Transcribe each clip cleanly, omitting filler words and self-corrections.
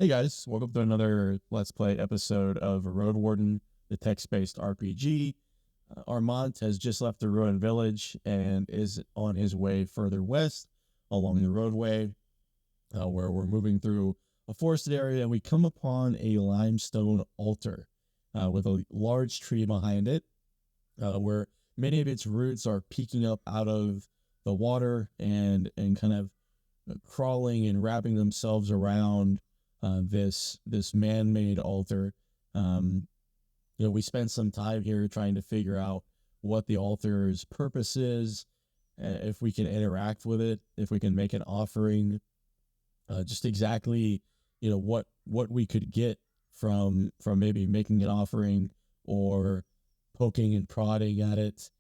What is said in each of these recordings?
Hey guys, welcome to another Let's Play episode of Roadwarden, the text-based RPG. Armant has just left the ruined village and is on his way further west along the roadway, where we're moving through a forested area, and we come upon a limestone altar with a large tree behind it, where many of its roots are peeking up out of the water and kind of crawling and wrapping themselves around this man-made altar. We spent some time here trying to figure out what the altar's purpose is, if we can interact with it, if we can make an offering, just exactly, what we could get from maybe making an offering or poking and prodding at it.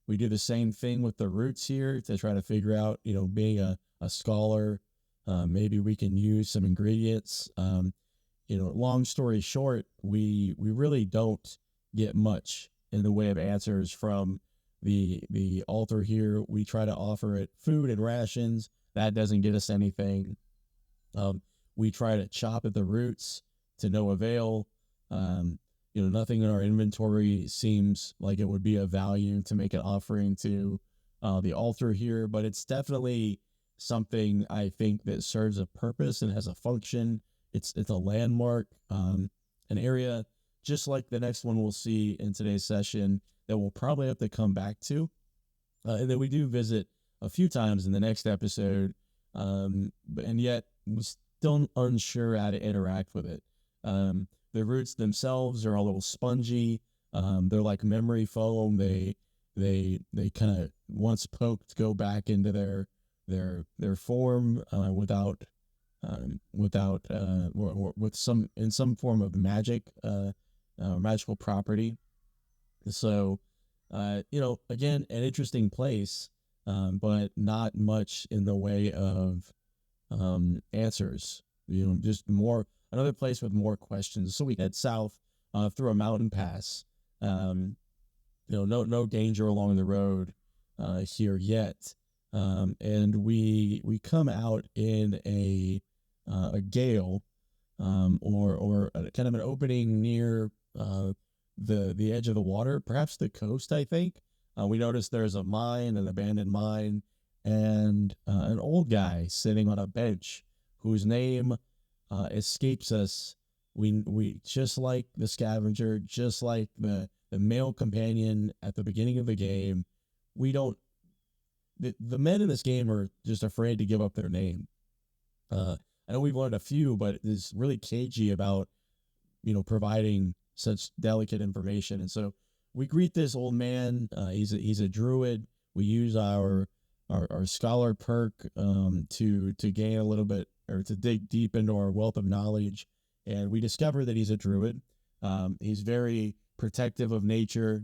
We do the same thing with the roots here to try to figure out, being a scholar, maybe we can use some ingredients. Long story short, we really don't get much in the way of answers from the altar here. We try to offer it food and rations. That doesn't get us anything. We try to chop at the roots to no avail. Nothing in our inventory seems like it would be of value to make an offering to the altar here, but it's definitely something I think that serves a purpose and has a function. It's a landmark, an area just like the next one we'll see in today's session that we'll probably have to come back to, and that we do visit a few times in the next episode, and yet we're still unsure how to interact with it. The roots themselves are a little spongy. They're like memory foam. They kind of, once poked, go back into their form without with some form of magical property. So again, an interesting place, but not much in the way of answers. Just another place with more questions. So we head south through a mountain pass. No danger along the road here yet. And we come out in a gale, or kind of an opening near the edge of the water, perhaps the coast. I think we notice there's a mine, an abandoned mine, and an old guy sitting on a bench whose name escapes us. We just like the scavenger, just like the male companion at the beginning of the game. We don't. The men in this game are just afraid to give up their name. I know we've learned a few, but it's really cagey about, providing such delicate information. And so we greet this old man. He's a druid. We use our scholar perk to gain a little bit, or to dig deep into our wealth of knowledge. And we discover that he's a druid. He's very protective of nature.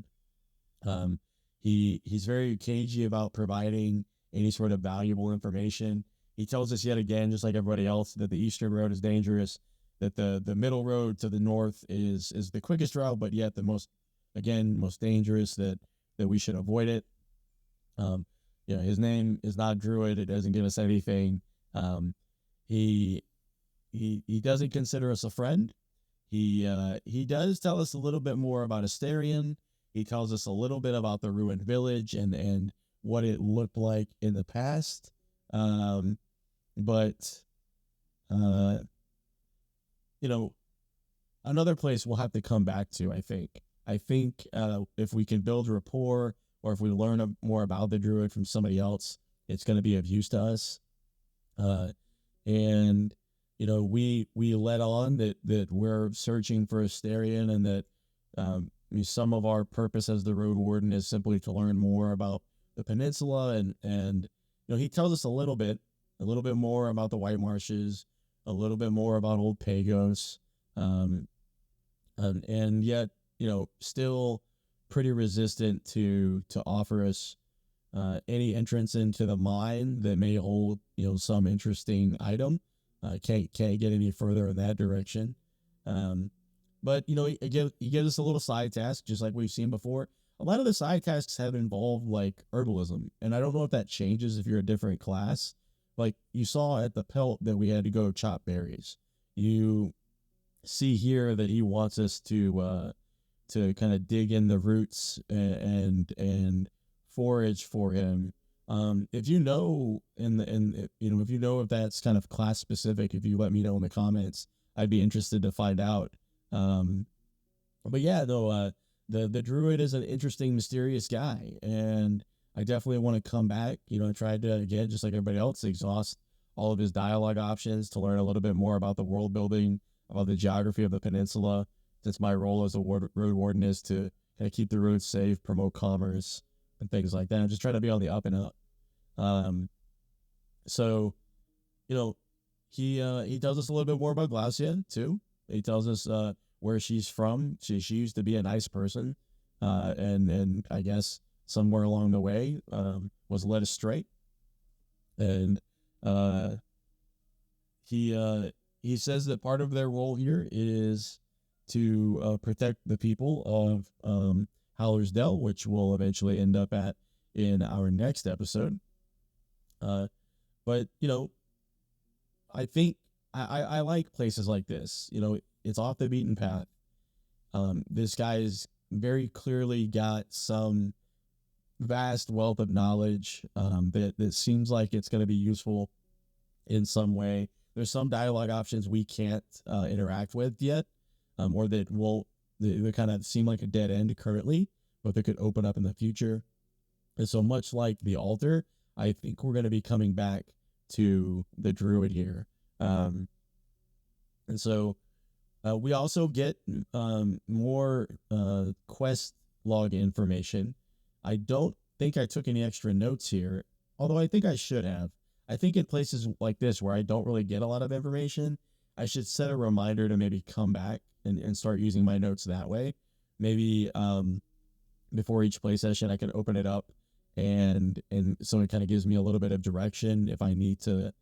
He's very cagey about providing any sort of valuable information. He tells us yet again, just like everybody else, that the eastern road is dangerous, that the middle road to the north is the quickest route, but yet the most dangerous, that we should avoid it. His name is not Druid. It doesn't give us anything. He doesn't consider us a friend. He does tell us a little bit more about Asterion. He tells us a little bit about the ruined village and what it looked like in the past. But another place we'll have to come back to, I think. If we can build rapport, or if we learn more about the Druid from somebody else, it's going to be of use to us. And we let on that we're searching for Asterion, and that some of our purpose as the Roadwarden is simply to learn more about the peninsula, and he tells us a little bit more about the White Marshes, a little bit more about Old Pagos, and yet still pretty resistant to offer us any entrance into the mine that may hold some interesting item. Can't get any further in that direction. But he gives us a little side task, just like we've seen before. A lot of the side tasks have involved like herbalism, and I don't know if that changes if you're a different class. Like you saw at the pelt that we had to go chop berries. You see here that he wants us to kind of dig in the roots and forage for him. If you know if you know if that's kind of class specific, if you let me know in the comments, I'd be interested to find out. But yeah, though, the druid is an interesting, mysterious guy, and I definitely want to come back. I tried to, again, just like everybody else, exhaust all of his dialogue options to learn a little bit more about the world building, about the geography of the peninsula, since my role as a road warden is to kind of keep the roads safe, promote commerce, and things like that. I'm just trying to be on the up and up. So, he tells us a little bit more about Glacia too. He tells us where she's from. She used to be a nice person, and I guess somewhere along the way was led astray, and he says that part of their role here is to protect the people of Howler's Dell, which we'll eventually end up at in our next episode. But I think I like places like this. It's off the beaten path. This guy's very clearly got some vast wealth of knowledge that seems like it's going to be useful in some way. There's some dialogue options we can't interact with yet, or that they kind of seem like a dead end currently, but they could open up in the future. And so much like the altar, I think we're going to be coming back to the druid here. And so we also get more quest log information. I don't think I took any extra notes here, although I think I should have. I think in places like this where I don't really get a lot of information, I should set a reminder to maybe come back and start using my notes that way. Maybe before each play session, I can open it up and so it kind of gives me a little bit of direction if I need to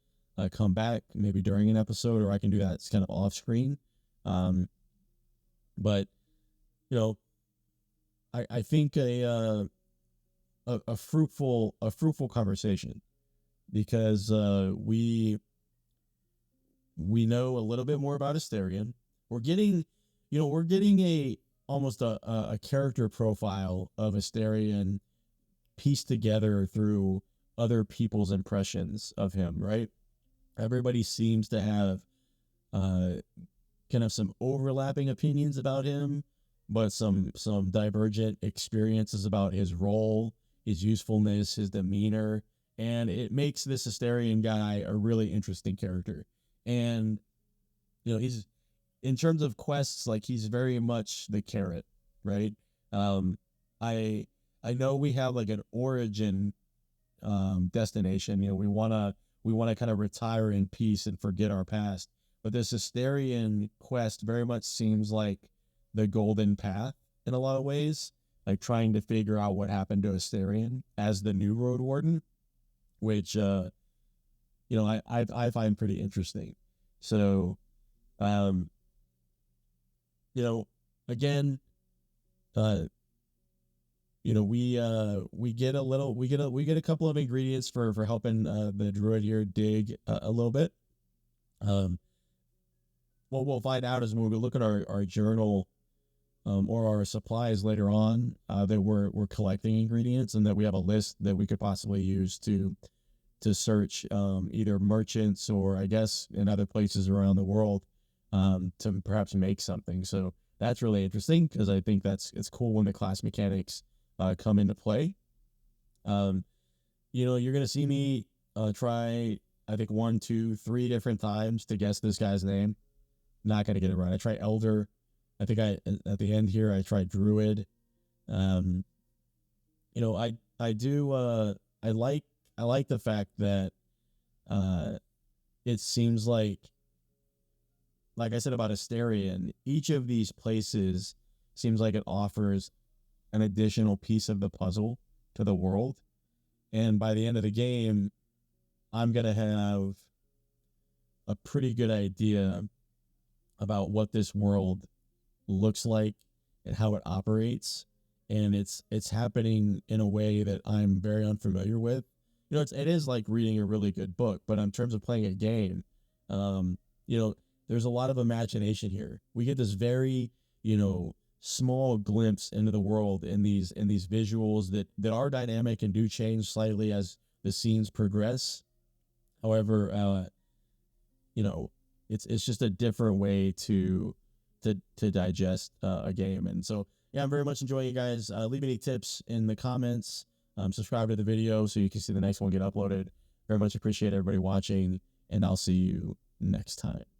come back maybe during an episode, or I can do that kind of off screen. But I think a fruitful conversation, because we know a little bit more about Asterion. We're getting almost a character profile of Asterion pieced together through other people's impressions of him, right? Everybody seems to have kind of some overlapping opinions about him, but some divergent experiences about his role, his usefulness, his demeanor, and it makes this Asterion guy a really interesting character. And he's, in terms of quests, like, he's very much the carrot, right? I know we have like an origin destination. We want to kind of retire in peace and forget our past. But this Asterion quest very much seems like the golden path in a lot of ways, like trying to figure out what happened to Asterion as the new Roadwarden, which I find pretty interesting. So, again, we get a couple of ingredients for helping the druid here dig a little bit. What we'll find out is when we look at our journal or our supplies later on, that we're collecting ingredients, and that we have a list that we could possibly use to search either merchants or, I guess, in other places around the world to perhaps make something. So that's really interesting, because I think it's cool when the class mechanics come into play. You're going to see me try, I think, 1, 2, 3 different times to guess this guy's name. Not going to get it right. I try Elder. I think at the end here, I tried Druid. I like the fact that it seems like I said about Asterion, each of these places seems like it offers an additional piece of the puzzle to the world. And by the end of the game, I'm going to have a pretty good idea about what this world looks like and how it operates. And it's happening in a way that I'm very unfamiliar with. It is like reading a really good book, but in terms of playing a game, there's a lot of imagination here. We get this very, small glimpse into the world in these visuals that are dynamic and do change slightly as the scenes progress. However, it's just a different way to digest a game. And so, yeah, I'm very much enjoying it, guys. Leave any tips in the comments. Subscribe to the video so you can see the next one get uploaded. Very much appreciate everybody watching, and I'll see you next time.